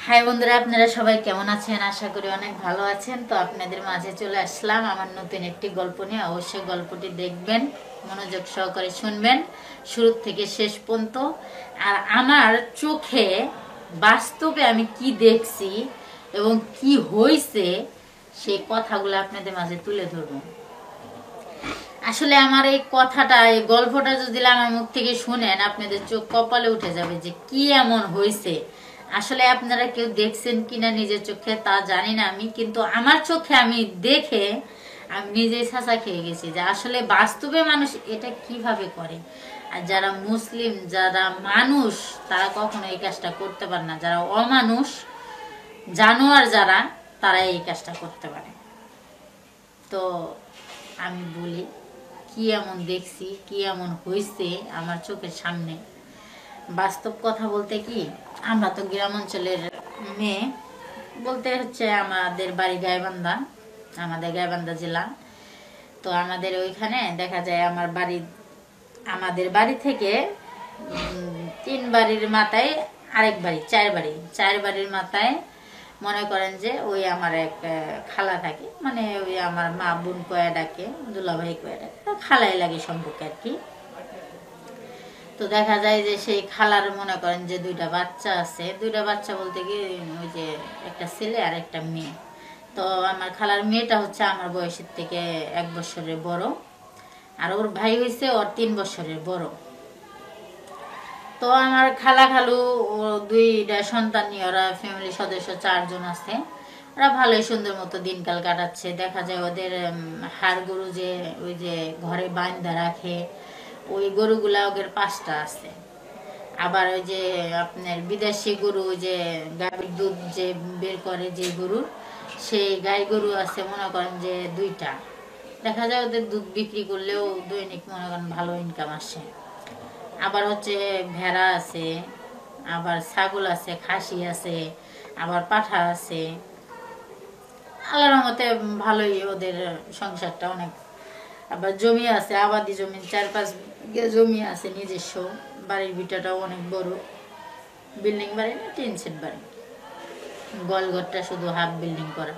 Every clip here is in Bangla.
হাই বন্ধুরা, আপনারা সবাই কেমন আছেন? আশা করি অনেক ভালো আছেন। তো আপনাদের মাঝে চলে আসলাম আমার নতুন একটি গল্প নিয়ে। অবশ্যই গল্পটি দেখবেন, মনোযোগ সহকারে শুনবেন শুরু থেকে শেষ পর্যন্ত। আর আমার চোখে বাস্তবে আমি কি দেখছি এবং কি হয়েছে সেই কথাগুলো আপনাদের মাঝে তুলে ধরবো। আসলে আমার এই কথাটা, এই গল্পটা যদি আমার মুখ থেকে শুনেন, আপনাদের চোখ কপালে উঠে যাবে যে কি এমন হয়েছে। আসলে আপনারা কেউ দেখছেন কিনা নিজের চোখে তা জানি না আমি, কিন্তু আমার চোখে আমি দেখে আমি নিজেই ছাঁচা খেয়ে গেছি যে আসলে বাস্তবে মানুষ এটা কিভাবে করে। আর যারা মুসলিম, যারা মানুষ, তারা কখনো এই কাজটা করতে পারে না। যারা অমানুষ, জানোয়ার যারা, তারা এই কাজটা করতে পারে। তো আমি বলি কি এমন দেখছি, কি এমন হয়েছে আমার চোখের সামনে। বাস্তব কথা বলতে কি, আমরা তো গ্রাম অঞ্চলের মেয়ে, বলতে হচ্ছে আমাদের বাড়ি গাইবান্ধা, আমাদের গাইবান্ধা জেলা। তো আমাদের ওইখানে দেখা যায় আমাদের বাড়ি থেকে 3 বাড়ির মাথায় আরেক বাড়ি, 4 বাড়ির মাথায় মনে করেন যে ওই আমার এক খালা থাকে, মানে ওই আমার মা বোন কয়া ডাকে, দুলাভাই কয়া ডাকে, খালাই লাগে সম্পর্কে আর কি। তো দেখা যায় যে সেই খালার মনে করেন যে 2টা বাচ্চা আছে। 2টা বাচ্চা বলতে কি, ওই যে একটা ছেলে আর একটা মেয়ে। তো আমার খালার মেয়েটা হচ্ছে আমার বয়সের থেকে 1 বছরের বড়, আর ওর ভাই হয়েছে ওর 3 বছরের বড়। তো আমার খালা খালু ও 2টা সন্তান নিয়ে ওরা ফ্যামিলির সদস্য 4 জন আছে। ওরা ভালোই সুন্দর মতো দিনকাল কাটাচ্ছে। দেখা যায় ওদের হাড় গরু যে ওই যে ঘরে বাঁধা রাখে, ওই গরুগুলা ওদের 5টা আছে। আবার ওই যে আপনার বিদেশি গরু, ওই যে গাভীর দুধ যে বের করে যে গরু, সেই গাই গরু আছে মনে করেন যে 2টা। দেখা যায় ওদের দুধ বিক্রি করলেও দৈনিক মনে করেন ভালো ইনকাম আসে। আবার হচ্ছে ভেড়া আছে, আবার ছাগল আছে, খাসি আছে, আবার পাঠা আছে। আল্লাহর রহমতে ভালোই ওদের সংসারটা অনেক। আবার জমি আছে, আবাদি জমি 4-5 বিঘা জমি আছে নিজস্ব। বাড়ির ভিটাটাও অনেক বড়, বিল্ডিং বাড়ি না, টিন সেট বাড়ি। গোলঘরটা শুধু হাফ বিল্ডিং করা।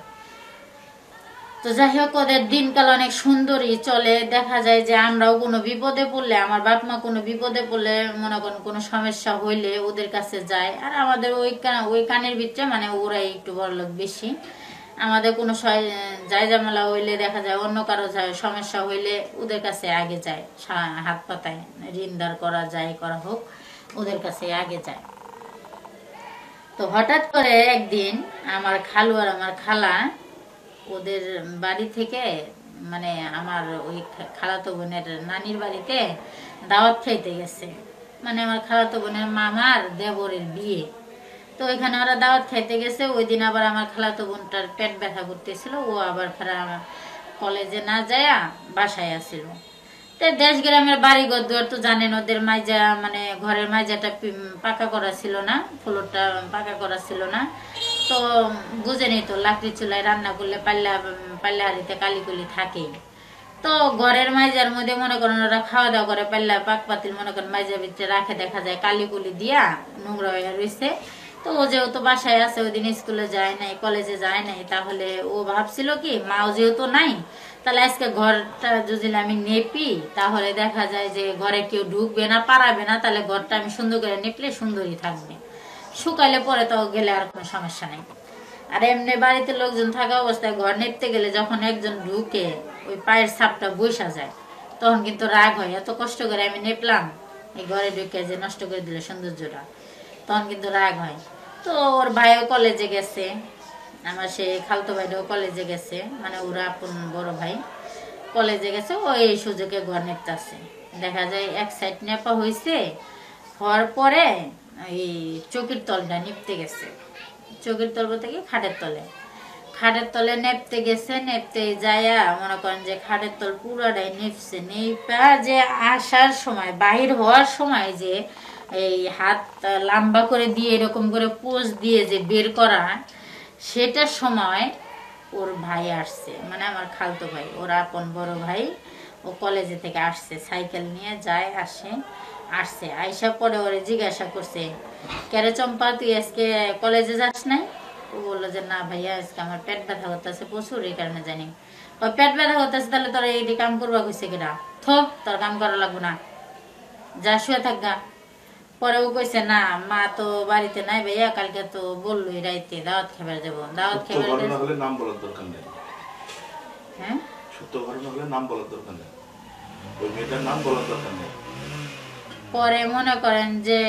তো যাই হোক, ওদের দিনকাল অনেক সুন্দরই চলে। দেখা যায় যে আমরাও কোনো বিপদে পড়লে, আমার বাপ মা কোনো বিপদে পড়লে, মনে করেন কোনো সমস্যা হইলে ওদের কাছে যায়। আর আমাদের ওই কানের ভিতরে মানে ওরাই একটু বড়লোক বেশি। আমাদের কোনো যায় ঝামেলা হইলে দেখা যায় অন্য কারো সমস্যা হইলে ওদের কাছে আগে যায়, হাত পাতায় ঋণদার করা যায় করা হোক, ওদের কাছে আগে যায়। তো হঠাৎ করে একদিন আমার খালু আর আমার খালা ওদের বাড়ি থেকে, মানে আমার ওই খালাতো বোনের নানির বাড়িতে দাওয়াত খাইতে গেছে। মানে আমার খালাতো বোনের মামার দেবরের বিয়ে। তো ওইখানে ওরা দাওয়াত খাইতে গেছে। ওই দিন আবার আমার খালাতো বোনটার পেট ব্যথা করতেছিল, ও আবার ফেরা কলেজে না যায় বাসায় আসছিল। তো দেশ গ্রামের বাড়ি ঘর দুয়ার তো জানেন, ওদের মাইজা মানে ঘরের মাইজাটা পাকা করা ছিল না, ফ্লোরটা পাকা করা ছিল না। তো বুঝেনি তো, লাকড়ি চুলায় রান্না করলে পাল্লা হাড়িতে কালিকুলি থাকেই। তো ঘরের মাইজার মধ্যে মনে করেন ওরা খাওয়া দাওয়া করে, পাল্লা পাক পাতিল মনে করেন মাইজার ভিতরে রাখে, দেখা যায় কালিকুলি দিয়া নোংরা হয়ে রয়েছে। তো ও যেহেতু বাসায় আছে, ওই দিন স্কুলে যায় নাই, কলেজে যায় নাই, তাহলে ও ভাবছিল কি মাও যেহেতু নাই, তাহলে আজকে ঘরটা যদি আমি নেপি তাহলে দেখা যায় যে ঘরে কেউ ঢুকবে না, পারাবে না, তাহলে ঘরটা আমি সুন্দর করে নেপলে সুন্দরই থাকবে। শুকাইলে পরে তো গেলে আর কোনো সমস্যা নেই। আর এমনি বাড়িতে লোকজন থাকা অবস্থায় ঘর নেপতে গেলে যখন একজন ঢুকে ওই পায়ের ছাপটা বসা যায়, তখন কিন্তু রাগ হয়, এত কষ্ট করে আমি নেপলাম, এই ঘরে ঢুকে যে নষ্ট করে দিলে সৌন্দর্যটা, তখন কিন্তু রাগ হয়। তো ওর ভাইও কলেজে গেছে, আমার সে খালতো ভাইটাও কলেজে গেছে, মানে ওরা আপন বড় ভাই কলেজে গেছে। ও এই সুযোগে ঘর নেপতেছে। দেখা যায় এক সাইড নেপা হয়েছে, হওয়ার পরে এই চকির তলটা নিপতে গেছে। চকির তল বলতে কি, খাটের তলে নেপতে গেছে। নেপতে যায়া মনে করেন যে খাটের তল পুরাটাই নেপছে। নেপা যে আসার সময়, বাহির হওয়ার সময় যে এই হাত লম্বা করে দিয়ে এরকম করে পোজ দিয়ে যে বের করা, সেটার সময় ওর ভাই আসছে, মানে আমার খালতো ভাই, ওর আপন বড় ভাই। ও কলেজে থেকে আসছে, সাইকেল নিয়ে যায় আসে। আসছে, আইসা পরে ওরে জিজ্ঞাসা করছে, কেরে চম্পা তুই আজকে কলেজে যাস নাই? ও বললো যে না ভাইয়া আজকে আমার পেট ব্যথা করতেছে প্রচুর, এই কারণে জানি। ওই পেট ব্যথা করতেছে, তাহলে তোর এই কাম করবা কইছে কিনা? থোক, তোর কাম করা লাগবো না, যা শুয়ে থাক গা। পরে ও কইছে না মা তো বাড়িতে নাই ভাইয়া, কালকে তো বললোই রাইতে দাওয়াত খাবার যাবো, দাওয়াত খাবার নাম বলার দরকার নেই। হ্যাঁ, সত্য ঘটনা হলে নাম বলার দরকার নেই, ওই মেয়েটার নাম বলার দরকার নেই। পরে মনে করেন যে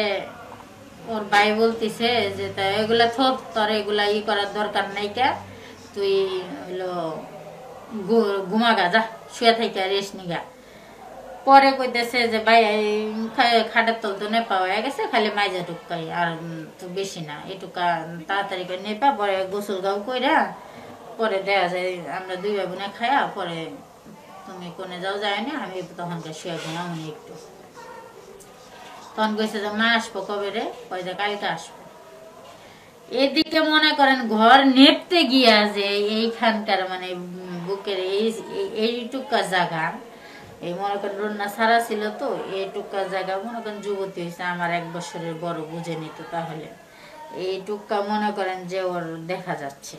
ওর ভাই বলতিছে যে তা এগুলা থোক, তোর এগুলা ই করার দরকার নাই, কে তুই হইলো ঘুমাগা, যা শুয়ে থাইকা রেস্ট নিগা। পরে কইতেছে যে ভাই খাটের তল তো নেপা হয়ে গেছে, খালি মাইজা টুকাই আর তো বেশি না, এটুকা তাড়াতাড়ি করে নেপা, পরে গোসল গাও কইরা পরে দেখা যায় আমরা দুই ভাই বোনে খায়া পরে তুমি কোনে যাও যায় না, আমি তখনকার শুয়ে ঘুমাও একটু। তখন কইছে যে মা আসবো কবে রে? কয়টা কালকে আসবো। এদিকে মনে করেন ঘর নেপতে গিয়া যে এইখানকার মানে বুকের এইটুকা জায়গা, এই মনে করেন রন্না ছাড়া ছিল তো, এইটুকা জায়গা মনে করেন যুবতী হয়েছে আমার 1 বছরের বড়, বুঝে নিত তাহলে। এইটুকা মনে করেন যে ওর দেখা যাচ্ছে,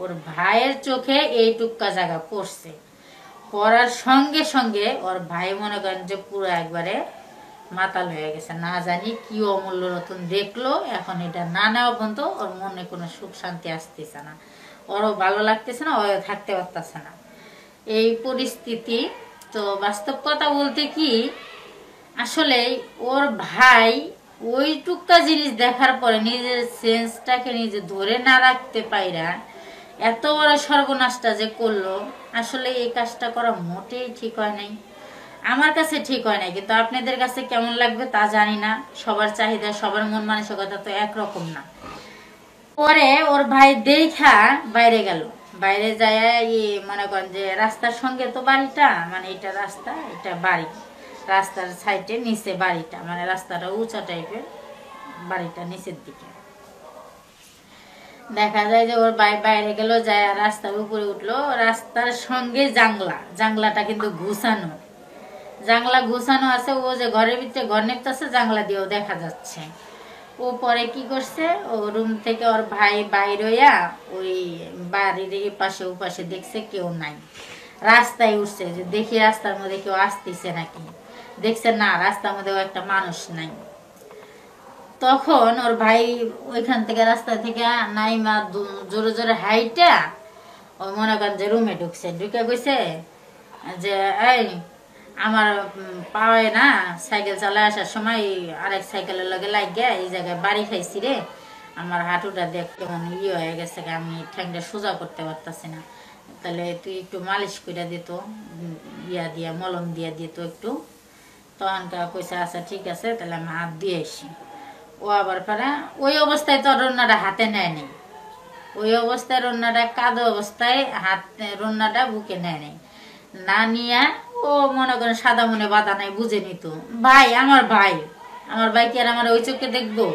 ওর ভাইয়ের চোখে এইটুকা জায়গা পড়ছে। পড়ার সঙ্গে সঙ্গে ওর ভাই মনে করেন যে পুরো একবারে মাতাল হয়ে গেছে, না জানি কি অমূল্য রতন দেখলো, এখন এটা না নেওয়া পর্যন্ত ওর মনে কোনো সুখ শান্তি আসতেছে না, ওরও ভালো লাগতেছে না, ওরও থাকতে পারতেছে না, এই পরিস্থিতি। তো বাস্তব কথা বলতে কি, আসলে ওর ভাই ওই টুকটা জিনিস দেখার পরে নিজের সেন্সটাকে নিজে ধরে না রাখতে পাইরা এত বড় সর্বনাশটা যে করলো, আসলে এই কাজটা করা মোটেই ঠিক হয় নাই, আমার কাছে ঠিক হয় নাই। কিন্তু আপনাদের কাছে কেমন লাগবে তা জানি না, সবার চাহিদা সবার মন মানসিকতা তো একরকম না। পরে ওর ভাই দেখা বাইরে গেল, বাইরে যায় মনে করেন যে রাস্তার সঙ্গে তো বাড়িটা, মানে এটা রাস্তা এটা বাড়ি, রাস্তার সাইডে নিচে বাড়িটা, মানে রাস্তাটা উঁচা টাইপের, বাড়িটা নিচের দিকে। দেখা যায় যে ওর বাইরে গেল, যায় রাস্তার উপরে উঠলো, রাস্তার সঙ্গে জাংলা, জাংলাটা কিন্তু ঘুষানো, জাংলা ঘুষানো আছে, ও যে ঘরের ভিতরে ঘর নেপতেছে জাংলা দিয়েও দেখা যাচ্ছে। ও পরে কি করছে, ও রুম থেকে ওর ভাই বাইর হইয়া ওই বাড়ির পাশে ওপাশে দেখছে কেউ নাই, রাস্তায় উঠছে যে দেখি রাস্তার মধ্যে কেউ আসতেছে নাকি, দেখছে না রাস্তার মধ্যেও একটা মানুষ নাই। তখন ওর ভাই ওইখান থেকে রাস্তা থেকে নাইমা জোরে জোরে হাইটা ওই মনে করেন যে রুমে ঢুকছে, ঢুকে গেছে যে এই আমার পাওয়ায় না, সাইকেল চালায় আসার সময় আরেক সাইকেলের লগে লাগিয়ে এই জায়গায় বাড়ি খাইছি রে, আমার হাঁটুটা দেখ কেমন হয়ে গেছে, আমি ঠ্যাংটা সোজা করতে পারতাছি না, তাহলে তুই একটু মালিশ করে দিত, দিয়া মলম দিয়া দিত একটু। তখন কইছে আচ্ছা ঠিক আছে, তাহলে আমি হাত দিয়ে আসি। ও আবার পরে ওই অবস্থায় তো রন্নাটা হাতে নেয়নি, ওই অবস্থায় রন্নাটা কাঁদো অবস্থায় রন্নাটা বুকে নেয়নি, না নিয়ে ও মনে করেন সাদা মনে বাধা নাই, বুঝে নিত ভাই আমার ভাই, আমার ভাই কি আর আমার ওই চোখে দেখবো?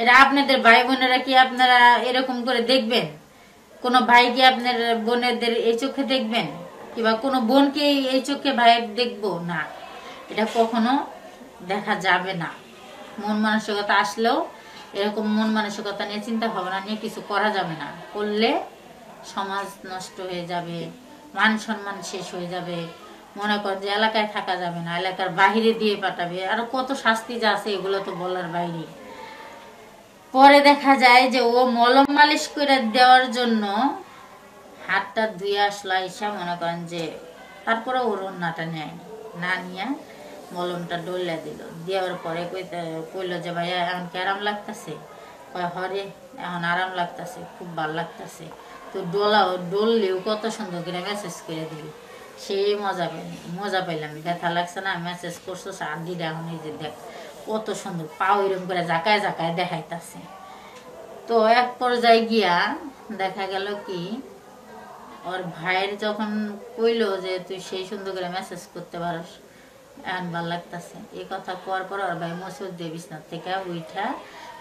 এটা আপনাদের ভাই বোনেরা কি আপনারা এরকম করে দেখবেন? কোনো ভাই কি আপনার বোনেদের এই চোখে দেখবেন? কিংবা কোনো বোনকে এই চোখে ভাইয়ের দেখবো না, এটা কখনো দেখা যাবে না। মন মানসিকতা আসলেও এরকম মন মানসিকতা নিয়ে চিন্তা ভাবনা নিয়ে কিছু করা যাবে না, করলে সমাজ নষ্ট হয়ে যাবে, মান সম্মান শেষ হয়ে যাবে, মনে কর যে এলাকায় থাকা যাবে না, এলাকার বাহিরে দিয়ে পাঠাবে, আরো কত শাস্তি যা আছে এগুলো তো বলার বাইরে। পরে দেখা যায় যে ও মলম মালিশ করে দেওয়ার জন্য হাতটা ধুয়ে আসলো, আইসা মনে করেন যে তারপরে ওর রান্নাটা নেয়নি, না নিয়ে মলমটা ডলে দিল, দেওয়ার পরে কইলো যে ভাইয়া এখন কি আরাম লাগতেছে? হরে এখন আরাম লাগতেছে, খুব ভালো লাগতেছে। তো ডললেও কত সুন্দর করে মেসেজ করে দিবি, সেই মজা পাইলাম, ব্যথা লাগছে না, মেসেজ করছো আর দিদা এখন এই যে দেখ কত সুন্দর পাও এরকম করে জাকায় জাকায় দেখাইতেছে। তো এক পর্যায়ে গিয়া দেখা গেল কি, ওর ভাইয়ের যখন কইলো যে তুই সেই সুন্দর করে মেসেজ করতে পারস, এখন ভাল লাগতেছে, এই কথা কোয়ার পর ওর ভাই মসুর দিয়ে বিছনার থেকে উঠা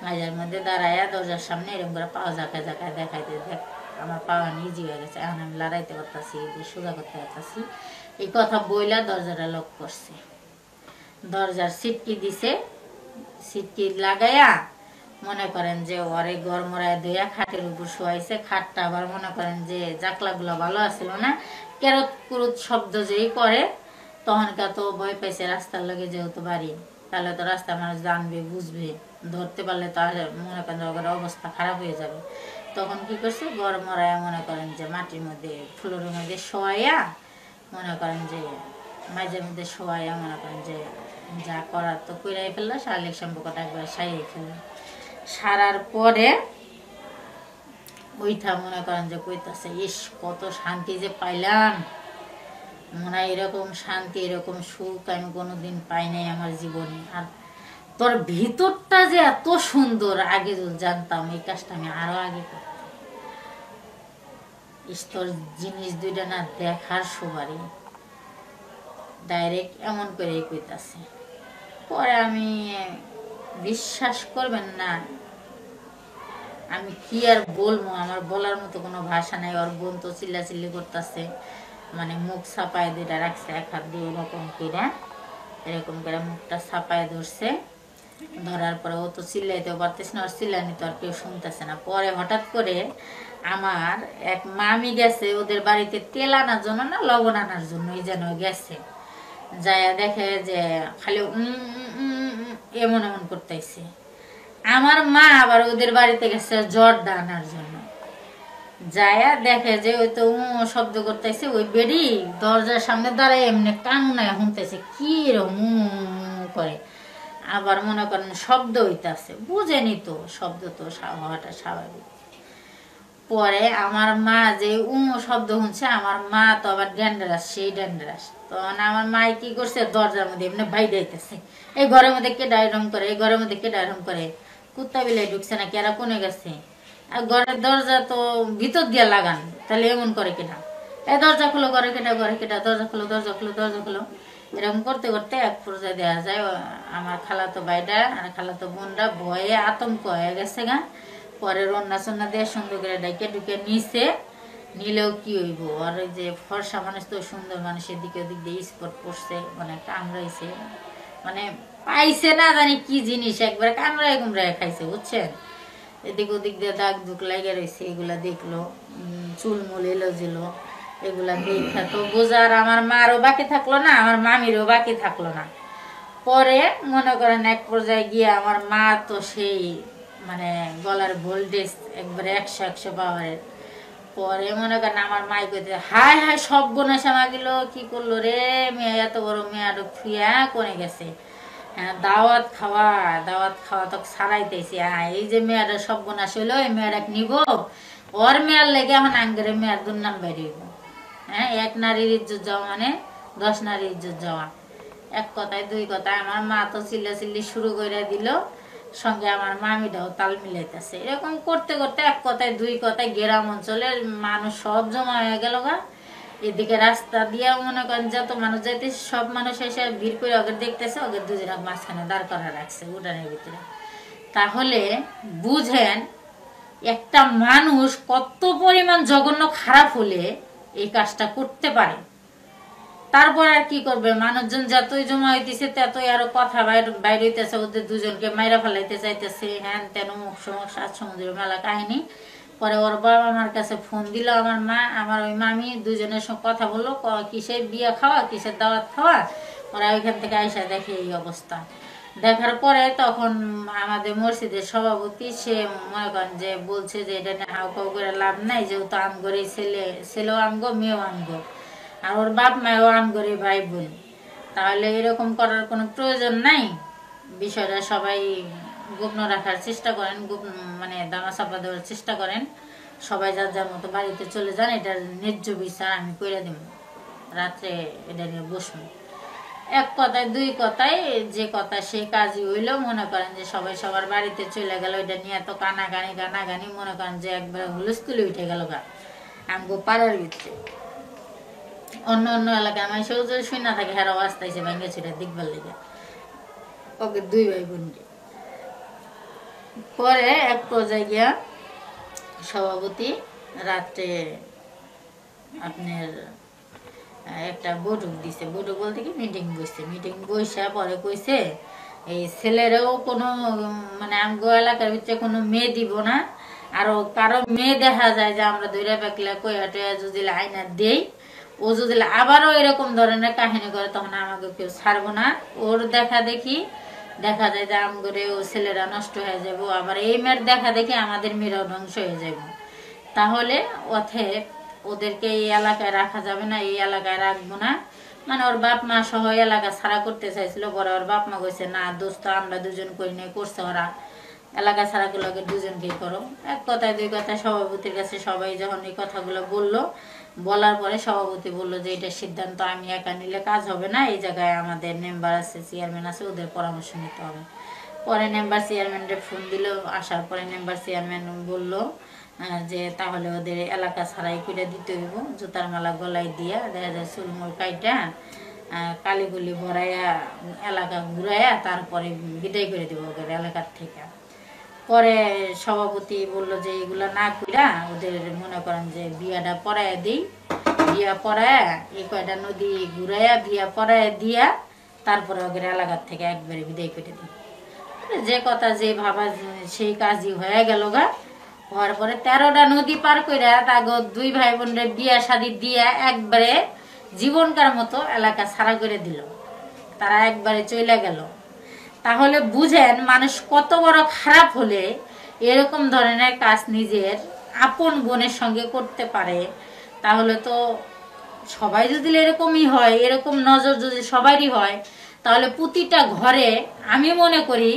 মাঝের মধ্যে দাঁড়াইয়া দরজার সামনে এরকম করে পাওয়া জাকায় জাকায় দেখাইতে, দেখ আমার পাওয়া ইজি হয়ে গেছে, এখন আমি লড়াইতে পারতাছি, সোজা করতে পারতাছি, এই কথা বইলা দরজাটা লক করছে। দরজার সিটকি দিছে, সিটকি লাগাইয়া মনে করেন যে ওরে গরমরায় ধুইয়া খাটের উপর শোয়াইছে। খাটটা আবার মনে করেন যে জাকলাগুলো ভালো আছিল না, কেরত কুরুত শব্দ যেই করে তখনকার তো ভয় পাইছে রাস্তার লগে যেহেতু বাড়ি, তাহলে তো রাস্তার মানুষ জানবে বুঝবে, ধরতে পারলে তো আর মনে করেন ওদের অবস্থা খারাপ হয়ে যাবে। তখন কি করছে, গরমরায় মনে করেন যে মাটির মধ্যে ফ্লোরের মধ্যে শোয়াইয়া মনে করেন যে মাঝের মধ্যে শোয়াইয়া মনে করেন যে যা করার তো কইরাই ফেললো, শারীরিক সম্পর্কটা একবার সারিয়ে ফেললো। সারার পরে ওইটা মনে করেন যে কইতাছে, ইস কত শান্তি যে পাইলাম, মনে হয় এরকম শান্তি এরকম সুখ আমি কোনোদিন পাই নাই আমার জীবনে। আর তোর ভিতরটা যে এত সুন্দর, আগে যদি জানতাম এই কাজটা আমি আরো আগে করতাম। তোর জিনিস দুইটা না দেখার সবারই, ডাইরেক্ট এমন করে কইতাছে। পরে আমি বিশ্বাস করবেন না, আমি কি আর বলবো, আমার বলার মতো কোনো ভাষা নাই। ওর বোন তো চিল্লাচিল্লি করতেছে, মানে মুখ ছাপায় দুইটা রাখছে, এক হাত দিয়ে এরকম করে মুখটা ছাপায় ধরছে। ধরার পরে ও তো চিল্লাইতেও পারতেছে না, ওর চিল্লানি তো আর কেউ শুনতেছে না। পরে হঠাৎ করে আমার এক মামি গেছে ওদের বাড়িতে তেল আনার জন্য না লবণ আনার জন্যই যেন গেছে, যায়া দেখে যে খালি এমন এমন করতেছে। আমার মা আবার ওদের বাড়িতে গেছে জর্দা আনার জন্য, যায়া দেখে যে ওই তো শব্দ করতেছে, ওই বেড়ি দরজার সামনে দাঁড়ায় এমনি কান্নায় শুনতেছে কি এরকম করে। আবার মনে করেন শব্দ হইতাছে, বুঝেনি তো শব্দ তো হওয়াটা স্বাভাবিক। পরে আমার মা যে শব্দ শুনছে, আমার মা তো আবার ডেন্ডারাস, সেই ডেন্ডারাস। তখন আমার মাই কি করছে, দরজার মধ্যে এমনি ভাই যাইতেছে, এই ঘরের মধ্যে কে ডায়রম করে, এই ঘরের মধ্যে কে ডায়রম করে, কুত্তা বিলাই ঢুকছে নাকি, এরা কোনে গেছে, আর ঘরের দরজা তো ভিতর দিয়া লাগান, তাহলে এমন করে কিনা, এই দরজা খুলো, ঘরে কেটা, ঘরে কেটা, দরজা খুলো, দরজা খুলো, দরজা খুলো। এরকম করতে করতে এক পর্যায়ে দেওয়া যায় আমার খালাতো ভাইটা আর খালাতো বোনরা ভয়ে আতঙ্ক হয়ে গেছে গা। পরে রন্না সন্না দিয়ে সুন্দর করে ডাইকে ঢুকে নিচে নিলেও কি হইব, আর ওই যে ফর্সা মানুষ তো সুন্দর মানুষের দিকে ওদিক দিয়ে স্পট পড়ছে, মানে কামড়াইছে, মানে পাইছে না জানি কি জিনিস, একবার কামড়ায় কুমড়ায় খাইছে বুঝছেন। এদিক ওদিক দিয়ে দাগ দুক লাগে রয়েছে, এগুলা দেখলো, চুলমুল এলো যেলো, এগুলা দেখা তো বোঝার আমার মারও বাকি থাকলো না, আমার মামিরও বাকি থাকলো না। পরে মনে করেন এক পর্যায়ে গিয়ে আমার মা তো সেই মানে গলার ভোল্টেজ একবারে 100 পাওয়ারের। পরে মনে করেন আমার মাই কইতে, হায় হায় সব বোনাস মাগিল, কি করলো রে মেয়ে, এত বড় মেয়ে থুয়া কোনে গেছে, হ্যাঁ দাওয়াত খাওয়া তো ছাড়াইতেছি, হ্যাঁ এই যে মেয়েরা সব বোনাস হইলো, এই মেয়েরা নিব, ওর মেয়ের লেগে এখন আঙ্গেরে মেয়ের দুর্নাম বেরিয়ে, হ্যাঁ এক নারীর ইজ্জত যাওয়া মানে 10 নারীর ইজ্জত যাওয়া। এক কথায় দুই কথায় আমার মা তো চিল্লাচিল্লি শুরু করে দিল, সঙ্গে আমার মামিটাও তাল মিলাইতেছে। এরকম করতে করতে এক কথায় দুই কথায় গ্রাম অঞ্চলের মানুষ সব জমা হয়ে গেল গা। এদিকে রাস্তা দিয়ে মনে করেন যত মানুষ যাইতেছে সব মানুষ এসে ভিড় করে ওকে দেখতেছে, ওকে দুজনের মাঝখানে দাঁড় করা রাখছে উঠানের ভিতরে। তাহলে বুঝেন একটা মানুষ কত পরিমাণ জঘন্য খারাপ হলে এই কাজটা করতে পারে। তারপর আর কি করবে, মানুষজন যতই জমা হইতেছে ততই আরো কথা বাইরে হইতেছে, ওদের দুজনকে মাইরা ফেলাইতে চাইতেছে, হ্যান তেন মুখ সাত সমুদ্রের মেলা কাহিনী। পরে ওর বাবা আমার কাছে ফোন দিল, আমার মা আমার ওই মামি দুজনের সঙ্গে কথা বললো, কিসের বিয়ে খাওয়া কিসের দাওয়াত খাওয়া। ওরা ওইখান থেকে আইসা দেখে এই অবস্থা। দেখার পরে তখন আমাদের মসজিদের সভাপতি সে মনে করেন যে বলছে যে এটা নিয়ে হাউ কাউ করে লাভ নাই, যেহেতু আমগরে ছেলেও আমগো মেয়েও আমগো, আর ওর বাপ মায়েও আমগরে ভাই বোন, তাহলে এরকম করার কোনো প্রয়োজন নাই। বিষয়টা সবাই গোপন রাখার চেষ্টা করেন, মানে দামা চাপা দেওয়ার চেষ্টা করেন, সবাই যার যার মতো বাড়িতে চলে যান, এটার ন্যায্য বিচার আমি করে দিব, রাত্রে এটা নিয়ে বসবো। এক কথায় দুই কথায় যে কথা সে কাজই হইলো। মনে করেন যে সবাই সবার বাড়িতে চলে গেল, এটা নিয়ে এত কানাগানি মনে করেন যে একবার হুলস্থুলি উঠে গেল গা আমগো পাড়ার ভিতরে। অন্য অন্য এলাকায় আমার সেও যদি শুই না থাকে, হেরাও আসতেছে ভেঙে ছিটা দেখবার লেগে ওকে দুই ভাই বোনকে। পরে এক পর্যায়ে গিয়া সভাপতি রাত্রে আপনার একটা বৈঠক দিছে, বৈঠক বলতে কি মিটিং বসছে, মিটিং বসে পরে কইছে এই ছেলেরাও কোনো মানে আমগো এলাকার ভিতরে কোনো মেয়ে দিব না, আর কারো মেয়ে দেখা যায় যে আমরা ধরে পাকলে কইয়া টয়া যদি আইনা দেই, ও যদি আবারও এরকম ধরনের কাহিনী করে তখন আমাকে কেউ ছাড়বো না। ওর দেখা দেখি দেখা যায় যে আমগরে ও ছেলেরা নষ্ট হয়ে যাবো, আবার এই মেয়ের দেখা দেখি আমাদের মেয়েরাও ধ্বংস হয়ে যাবো। তাহলে ওথে ওদেরকে এই এলাকায় রাখা যাবে না, এই এলাকায় রাখবো না। মানে ওর বাপ মা সহ এলাকা ছাড়া করতে চাইছিল, পরে ওর বাপ মা কইছে না দোস্ত আমরা দুজন কই নাই, করছে ওরা, এলাকা ছাড়া গুলো দুজনকেই করো। এক কথায় দুই কথায় সভাপতির কাছে সবাই যখন এই কথাগুলো বললো, বলার পরে সভাপতি বললো যে এটা সিদ্ধান্ত আমি একা নিলে কাজ হবে না, এই জায়গায় আমাদের মেম্বার আছে, চেয়ারম্যান আছে, ওদের পরামর্শ নিতে হবে। পরে মেম্বার চেয়ারম্যানকে ফোন দিল, আসার পরে মেম্বার চেয়ারম্যান বললো যে তাহলে ওদের এলাকা ছাড়াই করে দিতে হইব, জুতার মালা গলায় দিয়া দেখা যায় চুলমুল কাইটা কালিগুলি ভরাইয়া এলাকা ঘুরাইয়া তারপরে বিদায় করে দেবো ওদের এলাকার থেকে। পরে সভাপতি বললো যে এগুলা না কইরা ওদের মনে করেন যে বিয়াটা পড়াইয়া দিই, বিয়া পড়াইয়া এই কয়টা নদী ঘুরাইয়া বিয়া পড়াইয়া দিয়া তারপরে ওদের এলাকার থেকে একবারে বিদায় করে দিই। যে কথা যে ভাবা সেই কাজই হয়ে গেল গা। হওয়ার পরে 13টা নদী পার কইরা তাগো দুই ভাই বোনের বিয়া শাদী দিয়া একবারে জীবনকার মতো এলাকা ছাড়া করে দিল, তারা একবারে চলে গেল। তাহলে বুঝেন মানুষ কত বড় খারাপ হলে এরকম ধরনের কাজ নিজের আপন বোনের সঙ্গে করতে পারে। তাহলে তো সবাই যদি এরকমই হয়, এরকম নজর যদি সবারই হয়, তাহলে প্রতিটা ঘরে আমি মনে করি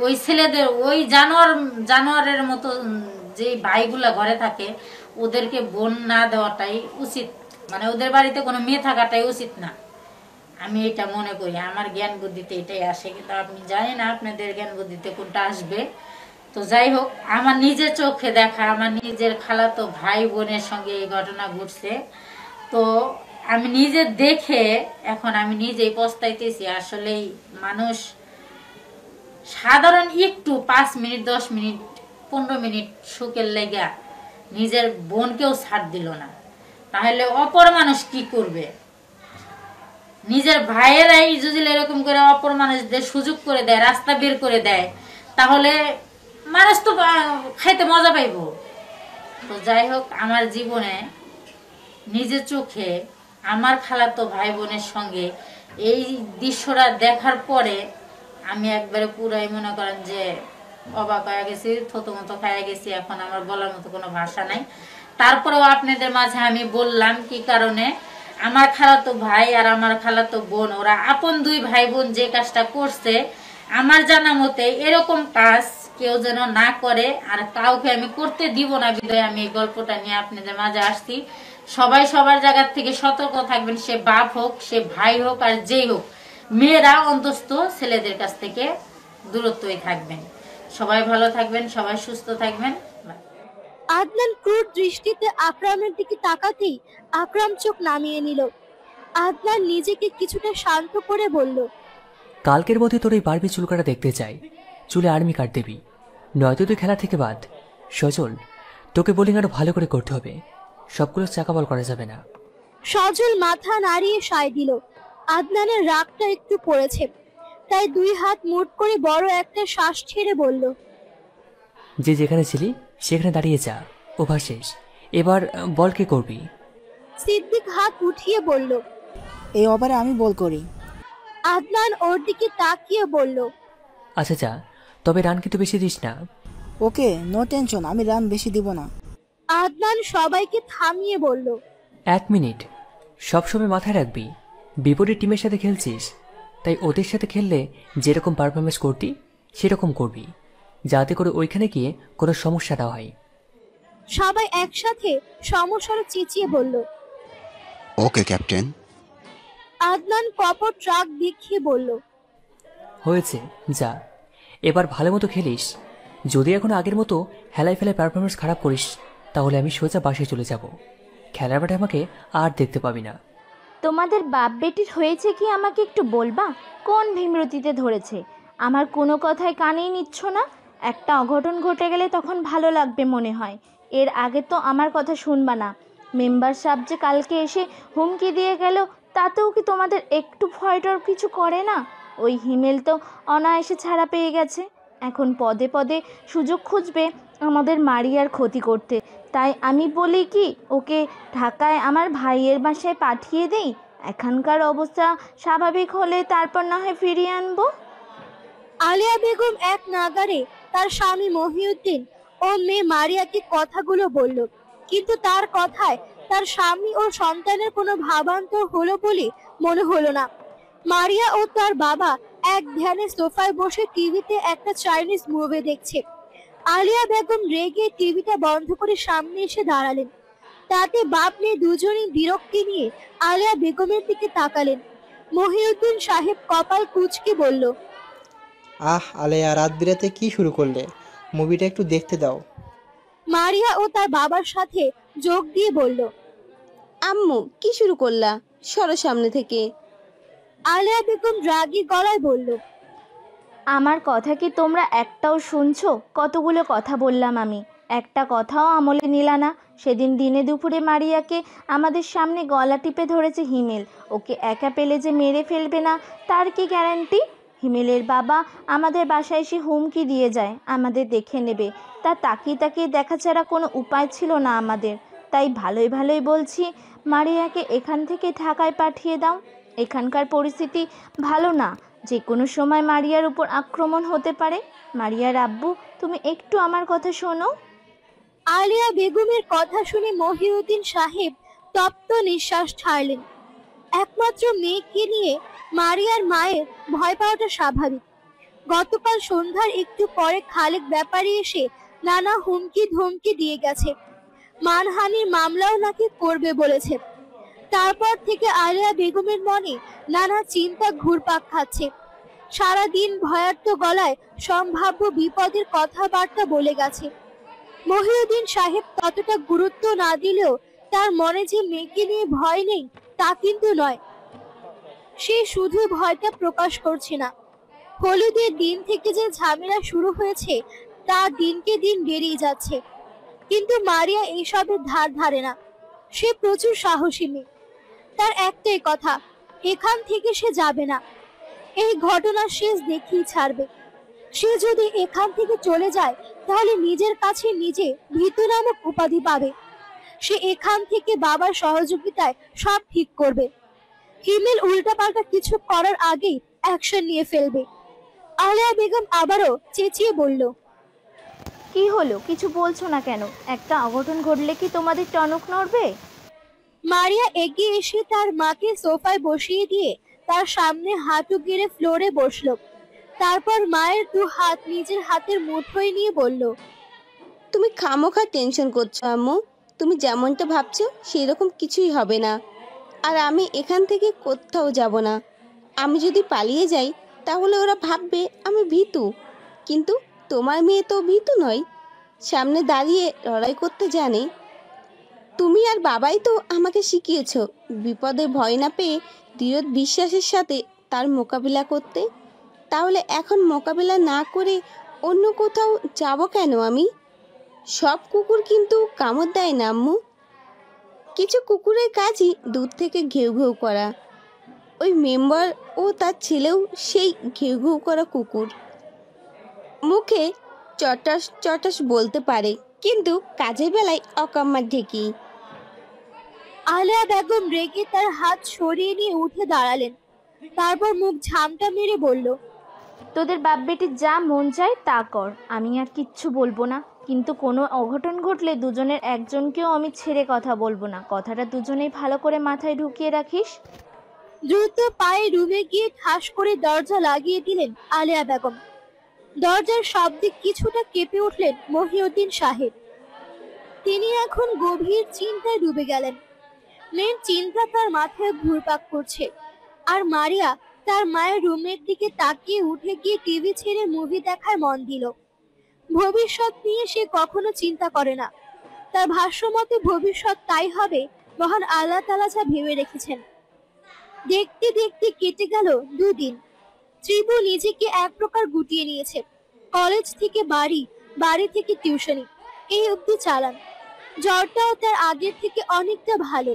ওই ছেলেদের ওই জানোয়ারের মতো যে ভাইগুলা ঘরে থাকে ওদেরকে বোন না দেওয়াটাই উচিত, মানে ওদের বাড়িতে কোনো মেয়ে থাকাটাই উচিত না। আমি এটা মনে করি, আমার জ্ঞান বুদ্ধিতে এটাই আসে, কিন্তু আপনি জানি না আপনাদের জ্ঞান বুদ্ধিতে কোনটা আসবে। তো যাই হোক, আমার নিজের চোখে দেখা আমার নিজের খালাতো ভাই বোনের সঙ্গে এই ঘটনা ঘটছে। তো আমি নিজে দেখে এখন আমি নিজেই পস্তাইতেছি। আসলেই মানুষ সাধারণ একটু 5 মিনিট 10 মিনিট 15 মিনিট সুখের লেগা নিজের বোনকেও ছাড় দিল না, তাহলে অপর মানুষ কি করবে? নিজের ভাইয়েরাই যদি এরকম করে অপর মানুষদের সুযোগ করে দেয়, রাস্তা বের করে দেয়, তাহলে মানুষ তো খাইতে মজা পাইব। তো যাই হোক, আমার জীবনে নিজের চোখে আমার খালাতো ভাই বোনের সঙ্গে এই দৃশ্যটা দেখার পরে আমি একবারে পুরাই মনে করেন যে অবাক হয়ে গেছি, থতমতো খাইয়া গেছি। এখন আমার বলার মতো কোনো ভাষা নাই। তারপরেও আপনাদের মাঝে আমি বললাম কি কারণে। আমার খালাতো ভাই আর আমার খালাতো বোন, ওরা আপন দুই ভাই বোন যে কাজটা করছে, আমার জানা মতে এরকম কাজ কেউ যেন না করে, আর কাউকে আমি করতে দিব না বিধায় আমি এই গল্পটা নিয়ে আপনাদের মাঝে আসছি। সবাই সবার জায়গার থেকে সতর্ক থাকবেন, সে বাপ হোক, সে ভাই হোক, আর যেই হোক, মেয়েরা অন্তস্থ ছেলেদের কাছ থেকে দূরত্বই থাকবেন। সবাই ভালো থাকবেন, সবাই সুস্থ থাকবেন। আদনান ক্রুর দৃষ্টিতে আকরামের দিকে তাকাতেই আকরাম চোখ নামিয়ে নিল। আদনান নিজেকে কিছুটা শান্ত করে বলল, কালকের মধ্যে তোর এই বারবি চুল কাটা দেখতে চাই, চুলে আর্মি কাট দিবি, নয়তো তুই খেলা থেকে বাদ। সজল, তোকে বোলিং আরো ভালো করে করতে হবে, সবগুলো চাকাবল করা যাবে না। সজল মাথা নাড়িয়ে সায় দিল। আদনানের রাগটা একটু পড়েছে, তাই 2 হাত মুঠ করে বড় একটা শ্বাস ছেড়ে বলল, যে যেখানে ছিলি সেখানে দাঁড়িয়ে যা, ওভার শেষ, এবার বল কে করবি? সিদ্দিক হাত উঠিয়ে বলল, এই ওভারে আমি বল করি। আদনান ওর দিকে তাকিয়ে বলল, আচ্ছা যা, তবে রান কিন্তু বেশি দিস না। ওকে, নো টেনশন, আমি রান বেশি দিব না। আদনান সবাইকে থামিয়ে বলল, 1 মিনিট, সবসময় মাথায় রাখবি বিপরীত টিমের সাথে খেলছিস, তাই ওদের সাথে খেললে যেরকম পারফরমেন্স করতি সেরকম করবি, যাতে করে ওইখানে গিয়ে কোনো সমস্যা না হয়। সবাই একসাথে সমস্যার চেঁচিয়ে বলল, ওকে ক্যাপ্টেন। আদনান কপট রাগ দেখিয়ে বলল, হয়েছে, যা, এবার ভালো মতো খেলিস। যদি এখন আগের মতো হেলায় ফেলায় পারফরমেন্স খারাপ করিস, তাহলে আমি সোজা বাসায় চলে যাব, খেলার মাঠে আমাকে আর দেখতে পাবি না। তোমাদের বাপ বেটির হয়েছে কি আমাকে একটু বলবা? কোন ভীমরতিতে ধরেছে? আমার কোনো কথায় কানেই নিচ্ছ না। একটা অঘটন ঘটে গেলে তখন ভালো লাগবে মনে হয়, এর আগে তো আমার কথা শুনবা না। মেম্বার সাহেব যে কালকে এসে হুমকি দিয়ে গেল, তাতেও কি তোমাদের একটু ভয়টার কিছু করে না? ওই হিমেল তো অনায়াসে ছাড়া পেয়ে গেছে, এখন পদে পদে সুযোগ খুঁজবে আমাদের মারিয়ার ক্ষতি করতে। তাই আমি বলি কি, ওকে ঢাকায় আমার ভাইয়ের বাসায় পাঠিয়ে দেই, এখানকার অবস্থা স্বাভাবিক হলে তারপর না হয় ফিরিয়ে আনবো। আলিয়া বেগম এক নাগাড়ে তার স্বামী মহিউদ্দিন ও মেয়ে মারিয়াকে কথাগুলো বলল, কিন্তু তার কথায় তার স্বামী ও সন্তানের কোনো ভাবান্তর হলো বলে মনে হলো না। মারিয়া ও তার বাবা এক ধ্যানে সোফায় বসে টিভিতে একটা চাইনিজ মুভি দেখছে। আলিয়া বেগম রেগে টিভিটা বন্ধ করে সামনে এসে দাঁড়ালেন। তাতে বাপ মেয়ে দুজনেই বিরক্তি নিয়ে আলিয়া বেগমের দিকে তাকালেন। মহিউদ্দিন সাহেব কপাল কুঁচকে বলল, আলেয়া, রাত বিরাতে কি শুরু করলে? মুভিটা একটু দেখতে দাও। মারিয়া ও তার বাবার সাথে যোগ দিয়ে বলল, আম্মু কি শুরু করলা? সরো সামনে থেকে। আলিয়া বেগম রাগী গলায় বলল, আমার কথা কি তোমরা একটাও শুনছো? কতগুলো কথা বললাম আমি, একটা কথাও আমলে নিলা না। সেদিন দিনে দুপুরে মারিয়াকে আমাদের সামনে গলা টিপে ধরেছে হিমেল। ওকে একা পেলে যে মেরে ফেলবে না তার কি গ্যারান্টি? হিমেলের বাবা আমাদের বাসায় এসে হুমকি দিয়ে যায় আমাদের দেখে নেবে। তা তাকিয়ে তাকিয়ে দেখা ছাড়া কোনো উপায় ছিল না আমাদের। তাই ভালোই ভালোই বলছি, মারিয়াকে এখান থেকে ঢাকায় পাঠিয়ে দাও। এখানকার পরিস্থিতি ভালো না, যে কোনো সময় মারিয়ার উপর আক্রমণ হতে পারে। মারিয়ার আব্বু, তুমি একটু আমার কথা শোনো। আলিয়া বেগমের কথা শুনে মহিউদ্দিন সাহেব তপ্ত নিঃশ্বাস ছাড়লেন। একমাত্র মেয়েকে নিয়ে মারিয়ার মায়ের ভয় পাওয়াটা স্বাভাবিক। গতকাল সন্ধ্যার একটু পরে খালেক ব্যাপারী এসে নানা হুমকি ধমকি দিয়ে গেছে, মানহানির মামলাও নাকি করবে বলেছে। তারপর থেকে আলিয়া বেগমের মনে নানা চিন্তা ঘুরপাক খাচ্ছে। সারাদিন ভয়ার্ত গলায় সম্ভাব্য বিপদের কথাবার্তা বলে গেছে। মহিউদ্দিন সাহেব ততটা গুরুত্ব না দিলেও তার মনে যে মেয়েকে নিয়ে ভয় নেই তা কিন্তু নয়। সে শুধু ভয়টা প্রকাশ করছে না। হলুদের দিন থেকে যে ঝামেলা শুরু হয়েছে তা দিনকে দিন বেড়েই যাচ্ছে। কিন্তু মারিয়া এইসবের ধার ধারে না। সে প্রচুর সাহসী মেয়ে। তার একটাই কথা, এখান থেকে সে যাবে না। এই ঘটনার শেষ দেখেই ছাড়বে। সে যদি এখান থেকে চলে যায় তাহলে নিজের কাছে নিজে ভীতু নামক উপাধি পাবে। সে এখান থেকে বাবার সহযোগিতায় সব ঠিক করবে। হিমেল উল্টাপাল্টা কিছু করার আগেই অ্যাকশন নিয়ে ফেলবে। আলিয়া বেগম আবারও চেঁচিয়ে বলল, কি হলো? কিছু বলছো না কেন? একটা অঘটন ঘটলে কি তোমাদের টনক নড়বে? মারিয়া এগিয়ে এসে তার মাকে সোফায় বসিয়ে দিয়ে তার সামনে হাঁটু গেড়ে ফ্লোরে বসল। তারপর মায়ের দু হাত নিজের হাতের মুঠোয় নিয়ে বলল, তুমি খামোখা টেনশন করছো আম্মু। তুমি যেমনটা ভাবছো সেরকম কিছুই হবে না। আর আমি এখান থেকে কোথাও যাব না। আমি যদি পালিয়ে যাই তাহলে ওরা ভাববে আমি ভীতু। কিন্তু তোমার মেয়ে তো ভীতু নয়, সামনে দাঁড়িয়ে লড়াই করতে জানে। তুমি আর বাবাই তো আমাকে শিখিয়েছো বিপদে ভয় না পেয়ে দৃঢ় বিশ্বাসের সাথে তার মোকাবিলা করতে। তাহলে এখন মোকাবিলা না করে অন্য কোথাও যাব কেন আমি? সব কুকুর কিন্তু কামড় দেয় না আম্মু। কিছু কুকুরের কাজই দূর থেকে ঘেউ ঘেউ করা। ওই মেম্বার ও তার ছেলেও সেই ঘেউ ঘেউ করা কুকুর। মুখে চটাস চটাস বলতে পারে, কিন্তু কাজের বেলায় অকাম্মার ঢেকি। আলিয়া বেগম রেগে তার হাত সরিয়ে নিয়ে উঠে দাঁড়ালেন। তারপর মুখ ঝামটা মেরে বলল, তোদের বাপ বেটির যা মন চায় তা কর, আমি আর কিচ্ছু বলবো না। কিন্তু কোনো অঘটন ঘটলে দুজনের একজনকেও আমি ছেড়ে কথা বলবো না। কথাটা দুজনেই ভালো করে মাথায় ঢুকিয়ে রাখিস। দ্রুত পায়ে রুমে গিয়ে ঠাস করে দরজা লাগিয়ে দিলেন আলিয়া বেগম। দরজার শব্দে কিছুটা কেঁপে উঠলেন মহিউদ্দিন সাহেব। তিনি এখন গভীর চিন্তায় ডুবে গেলেন। মেয়ের চিন্তা তার মাথায় ঘুরপাক করছে। আর মারিয়া তার মায়ের রুমের দিকে তাকিয়ে উঠে গিয়ে টিভি ছেড়ে মুভি দেখায় মন দিল। ভবিষ্যৎ নিয়ে সে কখনো চিন্তা করে না। তার ভাষ্যমতে ভবিষ্যৎ তাই হবে মহান আল্লাহ তাআলা যা ভেবে রেখেছেন। দেখতে দেখতে কেটে গেল দুদিন। ত্রিভু নিজেকে এক প্রকার গুটিয়ে নিয়েছে। কলেজ থেকে বাড়ি, বাড়ি থেকে টিউশনি, এই অবধি চালান। জ্বরটাও তার আগের থেকে অনেকটা ভালো।